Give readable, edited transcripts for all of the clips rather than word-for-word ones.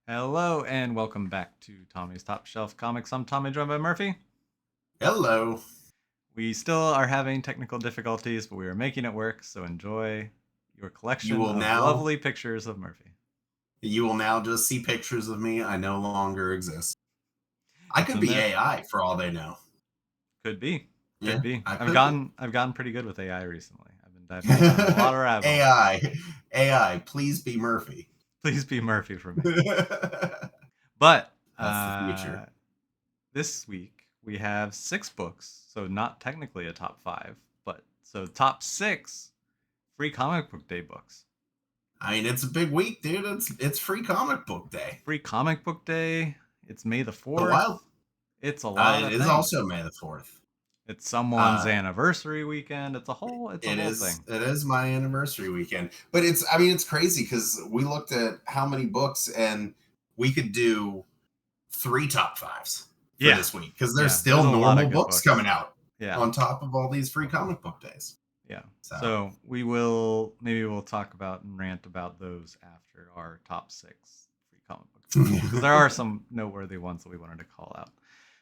Hello and welcome back to Tommy's Top Shelf Comics. I'm Tommy, joined by Murphy. Hello. We still are having technical difficulties, but we are making it work. So enjoy your You collection will of now lovely pictures of Murphy. you will now just see pictures of me. I no longer exist. I It's could a be myth. AI for all they know. Could be. Could Yeah, be. I I've could be. gotten I've gotten pretty good with AI recently. I've been diving down a lot of rabbit holes. AI, please be Murphy. Please be Murphy for me. That's But the future. this week we have 6 books, so not technically a top 5, but so top 6 free comic book day books. I mean, it's a big week, dude. It's free comic book day. Free comic book day. It's May the The 4th. wild. It's a lot It of is things. also May the 4th. It's someone's Uh, anniversary weekend. It's a whole thing. it is my anniversary weekend, but it's crazy because we looked at how many books and we could do three top fives for Yeah. this week because there's Yeah, there's still a lot normal of good books books. coming out Yeah. on top of all these free comic book days. Yeah. So So we'll talk about and rant about those after our top 6 free comic book days because there are some noteworthy ones that we wanted to call out.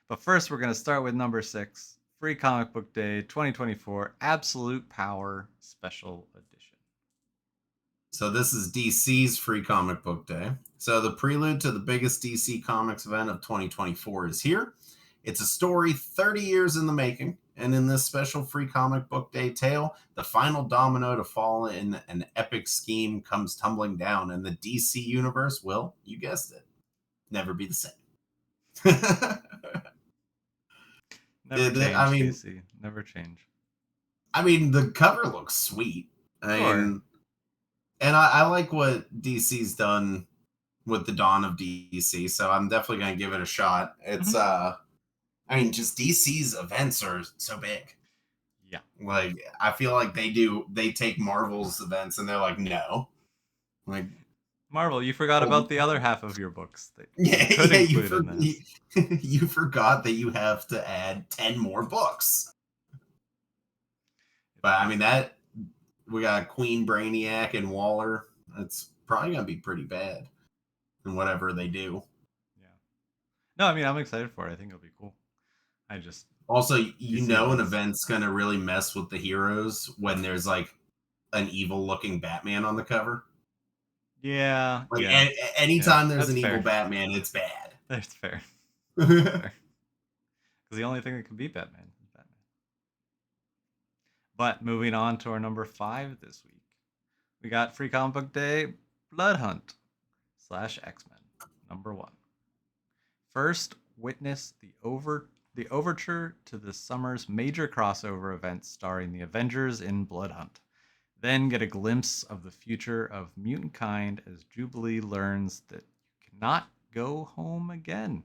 But first we're going to start with number 6, Free Comic Book Day 2024 Absolute Power Special Edition. so this is DC's free comic book day. So the prelude to the biggest DC Comics event of 2024 is here. It's a story 30 years in the making, and in this special free comic book day tale, the final domino to fall in an epic scheme comes tumbling down, and the DC universe will, you guessed it, never be the same. Never I change, mean, DC. Never change. the cover looks sweet. I Sure. mean, and I like what DC's done with the dawn of DC, so I'm definitely gonna give it a shot. Mhm. I mean, just DC's events are so big. Yeah. Like, I feel like they take Marvel's events and they're like, no, like, Marvel, you forgot hold, about the other half of your books that you yeah, could yeah, include in this. you forgot that you have to add 10 more books. It's But I mean crazy. that we got Queen Brainiac and Waller. That's probably gonna be pretty bad in whatever they do. Yeah. No, I mean, I'm excited for it. I think it'll be cool. I just, Also, DC an events. event's gonna really mess with the heroes when there's like an evil looking Batman on the cover. Yeah. Like Yeah. Yeah. anytime there's That's an evil fair. Batman, it's bad. That's fair. That's fair. Because the only thing that can beat Batman is Batman. But moving on to our number 5 this week, we got Free Comic Book Day Blood Hunt / X-Men #1. First, witness the overture to this summer's major crossover event starring the Avengers in Blood Hunt. Then get a glimpse of the future of mutant kind as Jubilee learns that you cannot go home again.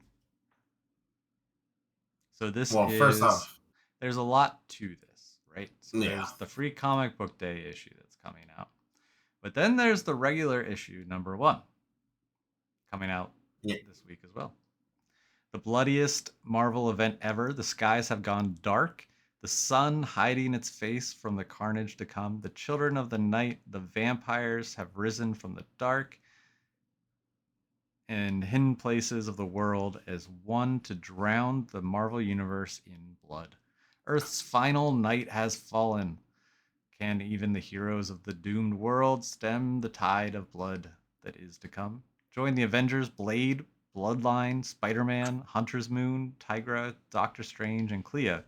So this Well, first is off, there's a lot to this, right? So yeah, there's the free comic book day issue that's coming out. But then there's the regular issue #1 coming out yeah, this week as well. The bloodiest Marvel event ever. The skies have gone dark. The sun hiding its face from the carnage to come. The children of the night, the vampires, have risen from the dark and hidden places of the world as one to drown the Marvel Universe in blood. Earth's final night has fallen. Can even the heroes of the doomed world stem the tide of blood that is to come? Join the Avengers, Blade, Bloodline, Spider Man, Hunter's Moon, Tigra, Doctor Strange, and Clea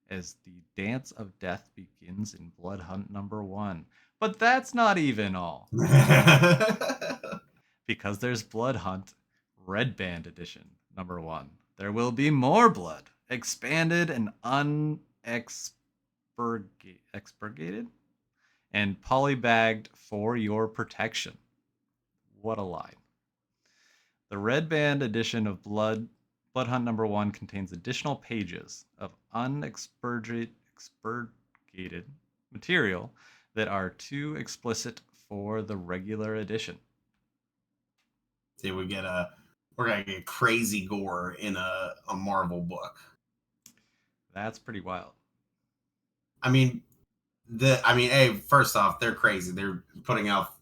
as the dance of death begins in Blood Hunt #1. But that's not even all, because there's Blood Hunt Red Band Edition #1. There will be more blood, expanded and unexpurgated and polybagged for your protection. What a line. The Red Band edition of Blood Hunt #1 contains additional pages of unexpurgated material that are too explicit for the regular edition. see, we're gonna get crazy gore in a Marvel book. That's pretty wild. I mean, hey, first off, they're crazy. They're putting out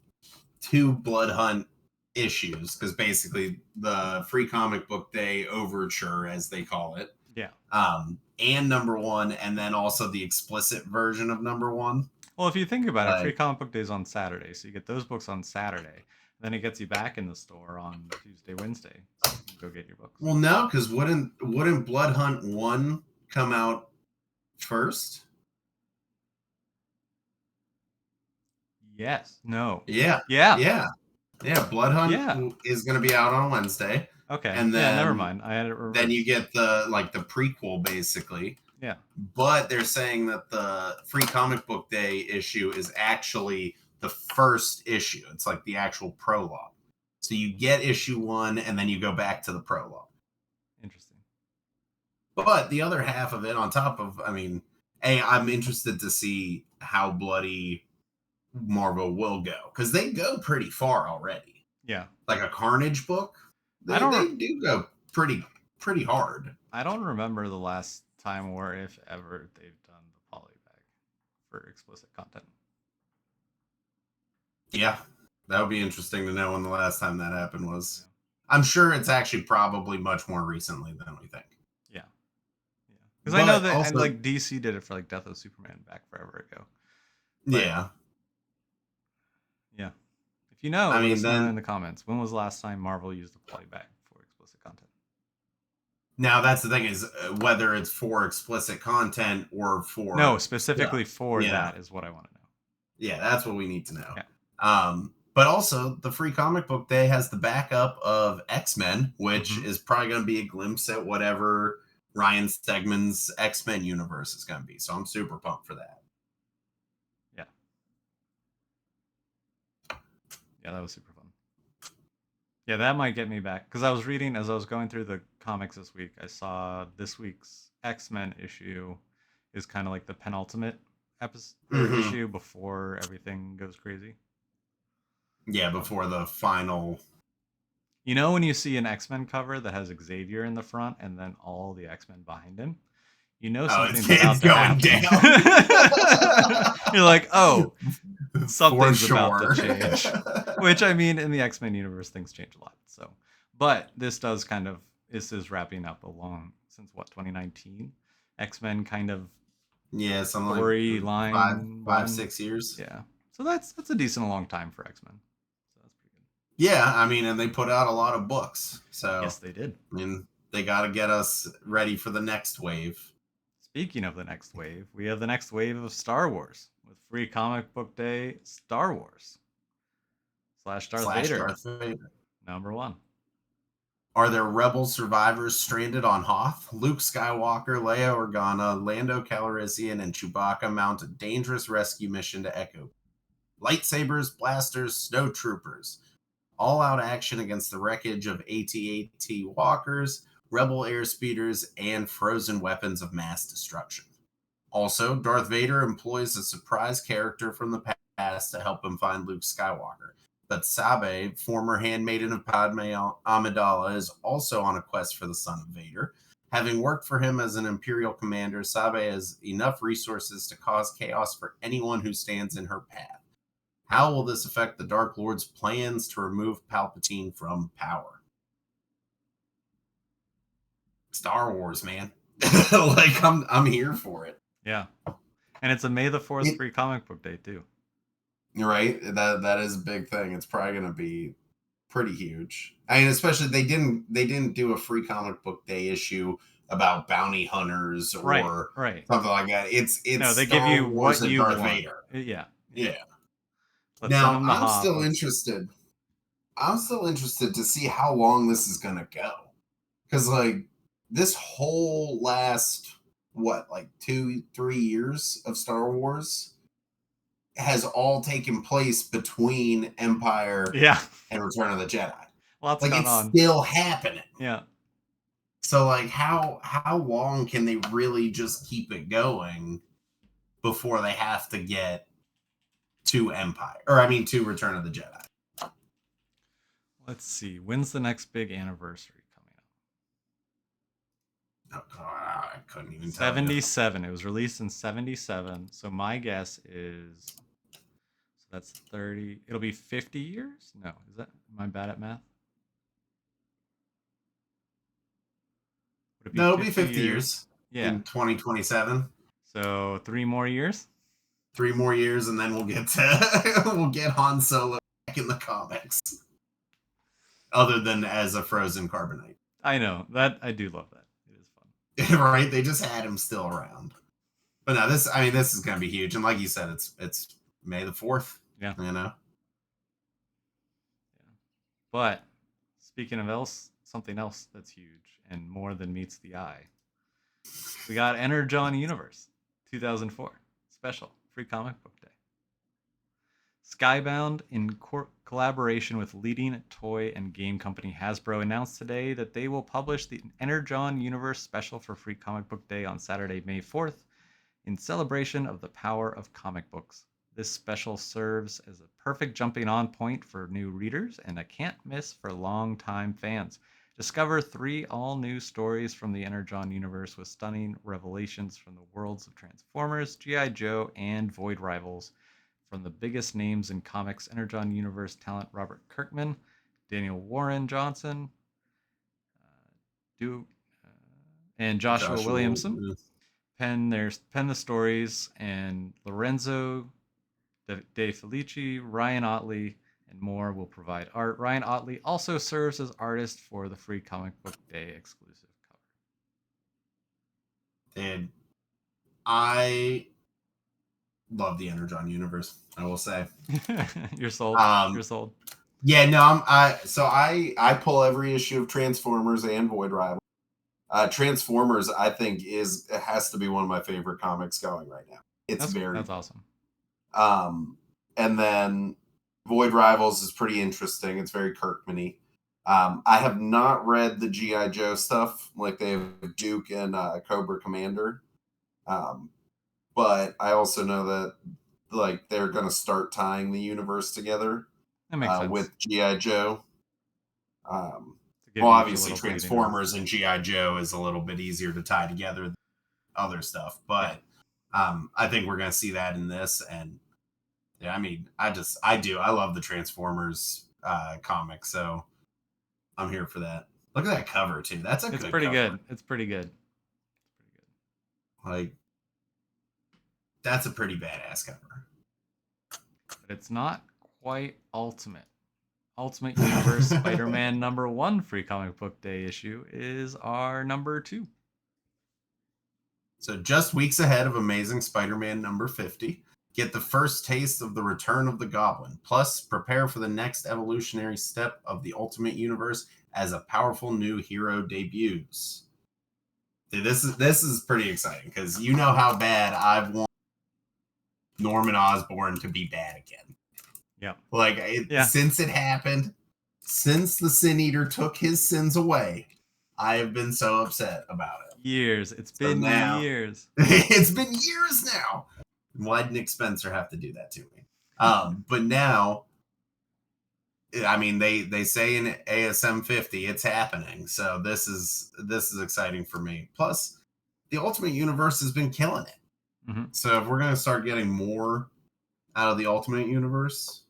two Blood Hunt issues, because basically the Free Comic Book Day Overture, as they call it, Yeah. and number one, and then also the explicit version of number one. Well, if you think about it, Free Like, Comic Book Day is on Saturday, so you get those books on Saturday. Then it gets you back in the store on Tuesday, Wednesday, so you can go get your books. well, no, because wouldn't Blood Hunt 1 come out first? Yes. No. Yeah. Yeah. Yeah. Blood Hunt Yeah. is going to be out on Wednesday. Okay. And Yeah, never then mind. I had it reversed. then you get the prequel, basically. Yeah. But they're saying that the Free Comic Book Day issue is actually the first issue. It's like the actual prologue. So you get issue 1 and then you go back to the prologue. Interesting. But the other half of it, on top of, I mean, I'm interested to see how bloody Marvel will go, because they go pretty far already. Yeah. Like a Carnage book, they do go pretty hard. I don't remember the last time or if ever they've done the polybag for explicit content. Yeah, that would be interesting to know when the last time that happened was. Yeah. I'm sure it's actually probably much more recently than we think. Yeah. Because I know that also, like DC did it for like Death of Superman back forever ago. But, yeah. If you know, let us know in the comments. When was the last time Marvel used a polybag for explicit content? Now that's the thing, is whether it's for explicit content or for specifically for that is what I want to know. Yeah, that's what we need to know. Yeah. But also the Free Comic Book Day has the backup of X-Men, which is probably going to be a glimpse at whatever Ryan Stegman's X-Men universe is going to be. So I'm super pumped for that. Yeah, that was super fun. Yeah, that might get me back, because I was reading as I was going through the comics this week. I saw this week's X-Men issue is kind of like the penultimate issue before everything goes crazy. Yeah, before the final. You know when you see an X-Men cover that has Xavier in the front and then all the X-Men behind him? You know something's about to happen. Down. You're like, oh, something's about to change. Which, I mean, in the X-Men universe, things change a lot. So, but this is wrapping up along since 2019. X-Men kind of something storyline like 5-6 years. Yeah, so that's a decent long time for X-Men. So that's pretty good. Yeah, I mean, and they put out a lot of books. So yes, they did. I mean, they got to get us ready for the next wave. Speaking of the next wave, we have the next wave of Star Wars with Free Comic Book Day Star Wars / Darth Vader. Number 1. Are there rebel survivors stranded on Hoth? Luke Skywalker, Leia Organa, Lando Calrissian, and Chewbacca mount a dangerous rescue mission to Echo. Lightsabers, blasters, snowtroopers. All-out action against the wreckage of AT-AT walkers, rebel airspeeders, and frozen weapons of mass destruction. Also, Darth Vader employs a surprise character from the past to help him find Luke Skywalker. But Sabe, former handmaiden of Padme Amidala, is also on a quest for the son of Vader. Having worked for him as an Imperial commander, Sabe has enough resources to cause chaos for anyone who stands in her path. How will this affect the Dark Lord's plans to remove Palpatine from power? Star Wars, man. Like, I'm here for it. Yeah. And it's a May the 4th Free Comic Book Day too. Right? That is a big thing. It's probably going to be pretty huge. I mean, especially they didn't do a Free Comic Book Day issue about bounty hunters or something like that. It's no, they Star give you Wars what you Darth want. Vader. Yeah. Let's now I'm still interested. I'm still interested to see how long this is going to go, because like this whole last 2-3 years of Star Wars has all taken place between Empire and Return of the Jedi. Lots going on. It's still happening. Yeah. So like how long can they really just keep it going before they have to get to to Return of the Jedi? Let's see. When's the next big anniversary coming up? Oh, God, I couldn't even tell. 77. It was released in 77. So my guess is So that's 30. It'll be 50 years? No, is that, am I bad at math? Would it be No, it'll be 50 50 years? years Yeah. in 2027. So 3 more years? 3 more years, and then we'll get to we'll get Han Solo back in the comics. Other than as a frozen carbonite. I know. That I do love that. It is fun. Right? They just had him still around. But no, this is gonna be huge. And like you said, it's May the 4th. Yeah. You know? Yeah. But speaking of something else that's huge and more than meets the eye, we got Energon Universe 2004 special free comic book day. Skybound, in collaboration with leading toy and game company Hasbro, announced today that they will publish the Energon Universe special for Free Comic Book Day on Saturday, May 4th, in celebration of the power of comic books. This special serves as a perfect jumping on point for new readers and a can't miss for long-time fans. Discover 3 all-new stories from the Energon universe with stunning revelations from the worlds of Transformers, G.I. Joe, and Void Rivals. From the biggest names in comics, Energon universe talent Robert Kirkman, Daniel Warren Johnson, and Joshua Williamson pen the stories, and Lorenzo De Felici, Ryan Otley, and more will provide art. Ryan Otley also serves as artist for the Free Comic Book Day exclusive cover. And I love the Energon universe, I will say. You're sold. You're sold. Yeah, no, I pull every issue of Transformers and Void Rival. Transformers, I think, has to be one of my favorite comics going right now. That's awesome. And then Void Rivals is pretty interesting. It's very Kirkman-y. I have not read the G.I. Joe stuff, like they have Duke and Cobra Commander. But I also know that like they're going to start tying the universe together. That makes sense. With G.I. Joe. Well, obviously Transformers and G.I. Joe is a little bit easier to tie together than other stuff. But I think we're going to see that in this. And yeah, I mean, I love the Transformers comic. So I'm here for that. Look at that cover too. It's pretty good. It's pretty good. Like, that's a pretty badass cover. But it's not quite Ultimate. Ultimate Universe Spider-Man #1 Free Comic Book Day issue is our #2. So just weeks ahead of Amazing Spider-Man #50, get the first taste of the return of the Goblin. Plus, prepare for the next evolutionary step of the Ultimate Universe as a powerful new hero debuts. Dude, this is pretty exciting because you know how bad I've wanted Norman Osborn to be bad again. Yeah. Like, since it happened, since the Sin Eater took his sins away, I have been so upset about it. Years. It's been years. It's been years now. Why did Nick Spencer have to do that to me? But now, I mean, they say in ASM 50, it's happening. So this is exciting for me. Plus, the Ultimate Universe has been killing it. Mm-hmm. So if we're going to start getting more out of the Ultimate Universe,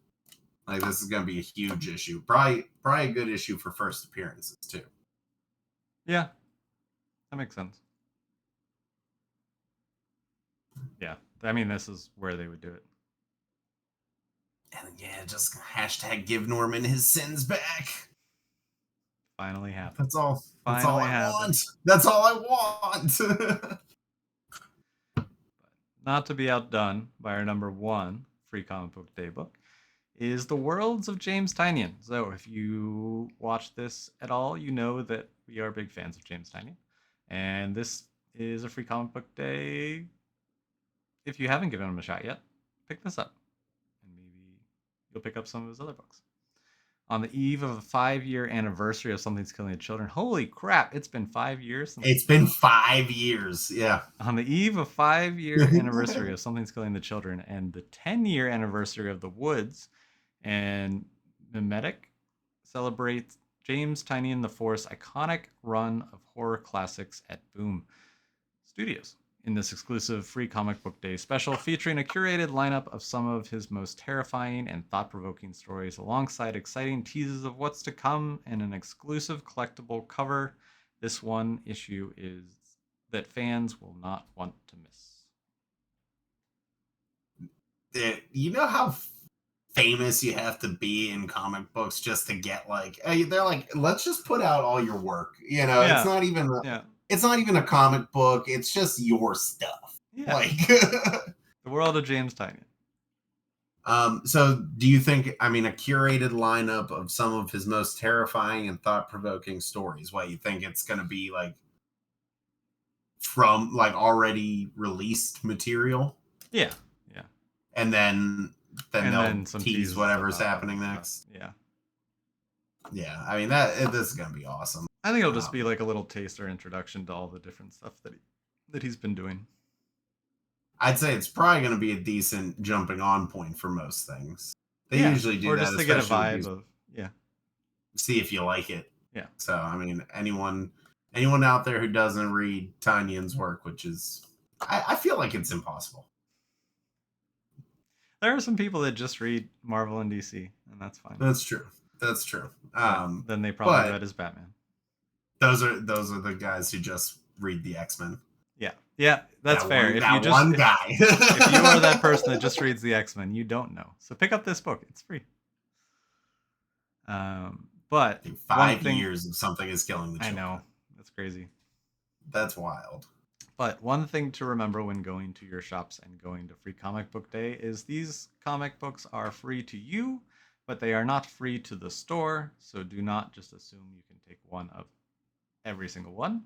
like, this is going to be a huge issue. Probably a good issue for first appearances too. Yeah, that makes sense. Yeah, I mean, this is where they would do it. And yeah, just # give Norman his sins back. Finally happened. That's all. That's all I want. That's all I want. Not to be outdone by our #1 Free Comic Book Day book is The Worlds of James Tynion. So if you watch this at all, you know that we are big fans of James Tynion. And this is a Free Comic Book Day. If you haven't given him a shot yet, pick this up. And maybe you'll pick up some of his other books. On the eve of a 5-year anniversary of Something's Killing the Children. Holy crap, it's been 5 years. It's been 5 years, yeah. On the eve of 5-year anniversary of Something's Killing the Children and the 10-year anniversary of The Woods, and Mimetic celebrates James Tynion IV's iconic run of horror classics at Boom Studios. in this exclusive free comic book day special featuring a curated lineup of some of his most terrifying and thought-provoking stories alongside exciting teases of what's to come and an exclusive collectible cover. This one issue is that fans will not want to miss. You know how famous you have to be in comic books just to get like, they're like, let's just put out all your work. You know, Yeah. it's not even it's not even a comic book. It's just your stuff. Yeah. Like the world of James Tynion. So do you think, I mean, a curated lineup of some of his most terrifying and thought-provoking stories, what you think it's going to be like from like already released material? Yeah. And then they'll some tease whatever's happening next. Yeah. I mean, this is going to be awesome. I think it'll just be like a little taster introduction to all the different stuff that he's been doing. I'd say it's probably going to be a decent jumping on point for most things. They usually do that, just to get a vibe of see if you like it. Yeah. So I mean, anyone out there who doesn't read Tynion's work, which is, I feel like it's impossible. There are some people that just read Marvel and DC, and that's fine. That's true. Then they probably read his Batman. Those are the guys who just read the X-Men. Yeah, that's fair. One guy. If you are that person that just reads the X-Men, you don't know. So pick up this book; it's free. But 5 years of something is killing the children. I know, that's crazy. That's wild. But one thing to remember when going to your shops and going to Free Comic Book Day is these comic books are free to you, but they are not free to the store. So do not just assume you can take one of every single one.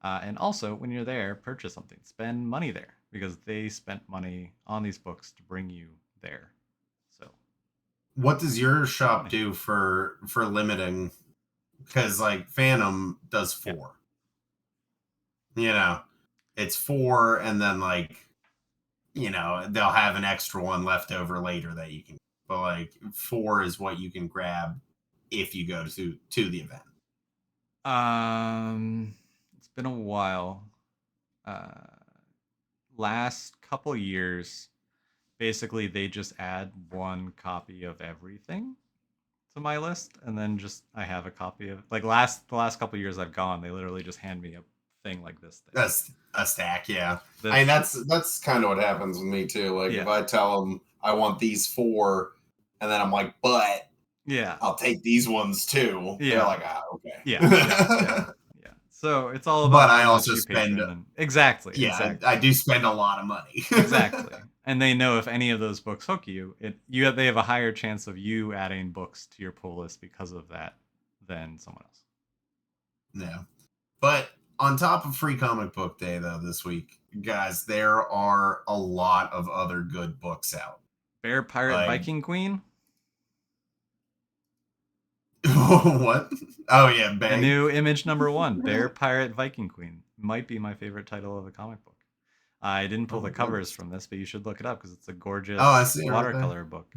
And also, when you're there, purchase something. Spend money there because they spent money on these books to bring you there. So, what does your shop do for limiting? Because like Phantom does 4. Yeah. You know, it's 4, and then like, you know, they'll have an extra one left over later that you can. But like 4 is what you can grab if you go to the event. It's been a while. Last couple years, basically they just add one copy of everything to my list, and then just I have a copy of like the last couple years I've gone, they literally just hand me a thing like this thing. That's a stack, yeah. I mean, that's kind of what happens with me too. Like if I tell them I want these 4, and then I'm like, but I'll take these ones too. Yeah. They're like, okay. Yeah. So it's all about. But I also spend exactly. I do spend a lot of money. Exactly. And they know if any of those books hook you, they have a higher chance of you adding books to your pull list because of that than someone else. Yeah. But on top of Free Comic Book Day, though, this week, guys, there are a lot of other good books out. Bear Pirate Viking Queen? What? Oh, yeah. The new Image #1, Bear Pirate Viking Queen. Might be my favorite title of a comic book. I didn't pull the covers from this, but you should look it up because it's a gorgeous watercolor book.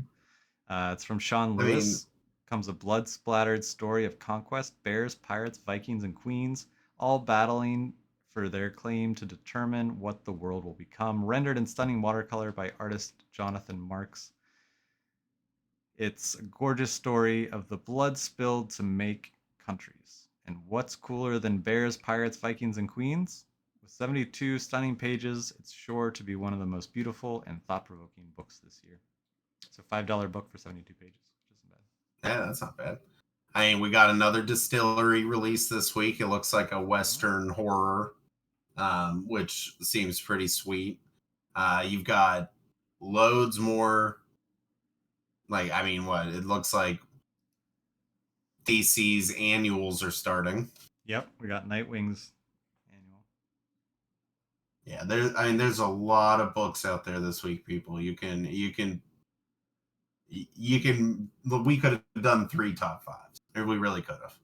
It's from Sean Lewis. Comes a blood-splattered story of conquest, bears, pirates, Vikings, and queens, all battling for their claim to determine what the world will become. Rendered in stunning watercolor by artist Jonathan Marks. It's a gorgeous story of the blood spilled to make countries. And what's cooler than bears, pirates, Vikings, and queens? With 72 stunning pages, it's sure to be one of the most beautiful and thought-provoking books this year. It's a $5 book for 72 pages, which isn't bad. Yeah, that's not bad. I mean, we got another Distillery release this week. It looks like a Western horror, which seems pretty sweet. You've got loads more. Like, I mean, what? It looks like DC's annuals are starting. Yep, we got Nightwing's annual. Yeah, there's a lot of books out there this week, people. We could have done 3 top 5s. Or we really could have.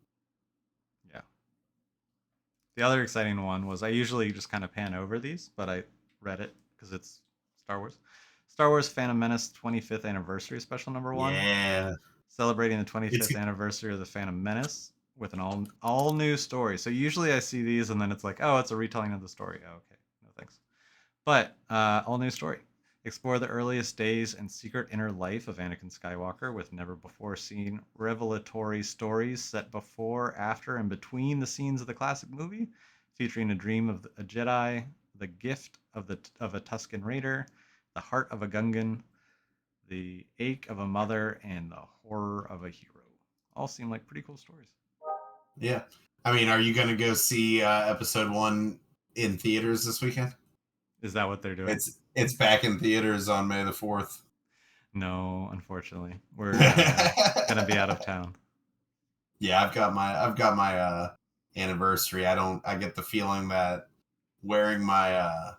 Yeah. The other exciting one was I usually just kind of pan over these, but I read it because it's Star Wars. Star Wars Phantom Menace 25th Anniversary Special #1. Yeah. Celebrating the 25th anniversary of the Phantom Menace with an all new story. So usually I see these and then it's like, oh, it's a retelling of the story. Oh, okay. No thanks. But all new story. Explore the earliest days and secret inner life of Anakin Skywalker with never before seen revelatory stories set before, after, and between the scenes of the classic movie, featuring a dream of a Jedi, the gift of a Tusken Raider, the heart of a Gungan, the ache of a mother, and the horror of a hero. All seem like pretty cool stories. Yeah. I mean, are you going to go see episode 1 in theaters this weekend? Is that what they're doing? It's back in theaters on May the 4th. No, unfortunately, we're gonna be out of town. Yeah, I've got my anniversary. I get the feeling that wearing my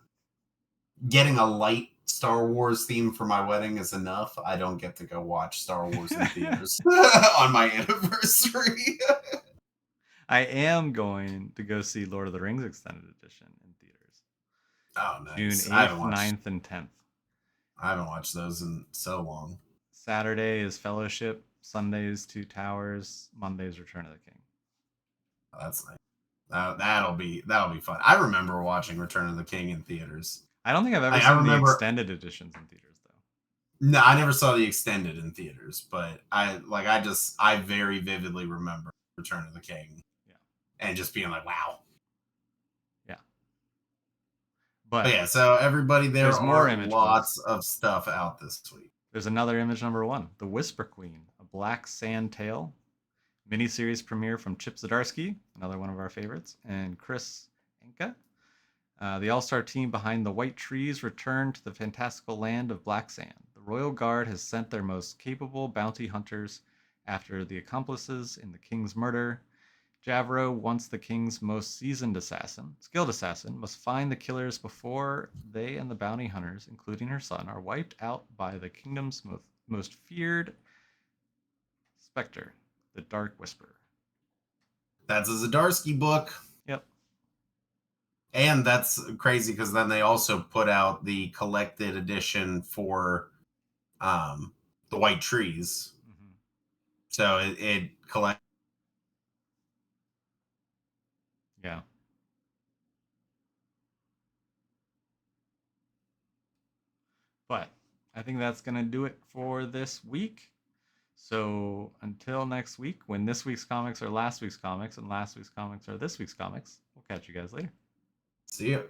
getting a light Star Wars theme for my wedding is enough. I don't get to go watch Star Wars in theaters on my anniversary. I am going to go see Lord of the Rings Extended Edition in theaters. Oh, nice. June 8th, 9th, and 10th. I haven't watched those in so long. Saturday is Fellowship, Sundays Two Towers, Mondays Return of the King. Oh, that's nice. That'll be fun. I remember watching Return of the King in theaters. I don't think I've ever seen the extended editions in theaters though. No, I never saw the extended in theaters, but I very vividly remember Return of the King. Yeah. And just being like, wow. Yeah. But yeah, so everybody, there's more lots of stuff out this week. There's another image number 1, The Whisper Queen, a Black Sand Tale. Miniseries premiere from Chip Zdarsky, another one of our favorites, and Chris Enka. The all-star team behind the White Trees return to the fantastical land of Black Sand. The Royal Guard has sent their most capable bounty hunters after the accomplices in the king's murder. Javro, once the king's most skilled assassin, must find the killers before they and the bounty hunters, including her son, are wiped out by the kingdom's most feared specter, the Dark Whisper. That's a Zdarsky book. Yep. And that's crazy because then they also put out the collected edition for the White Trees. Mm-hmm. So it collects. Yeah. But I think that's going to do it for this week. So until next week, when this week's comics are last week's comics and last week's comics are this week's comics, we'll catch you guys later. See ya.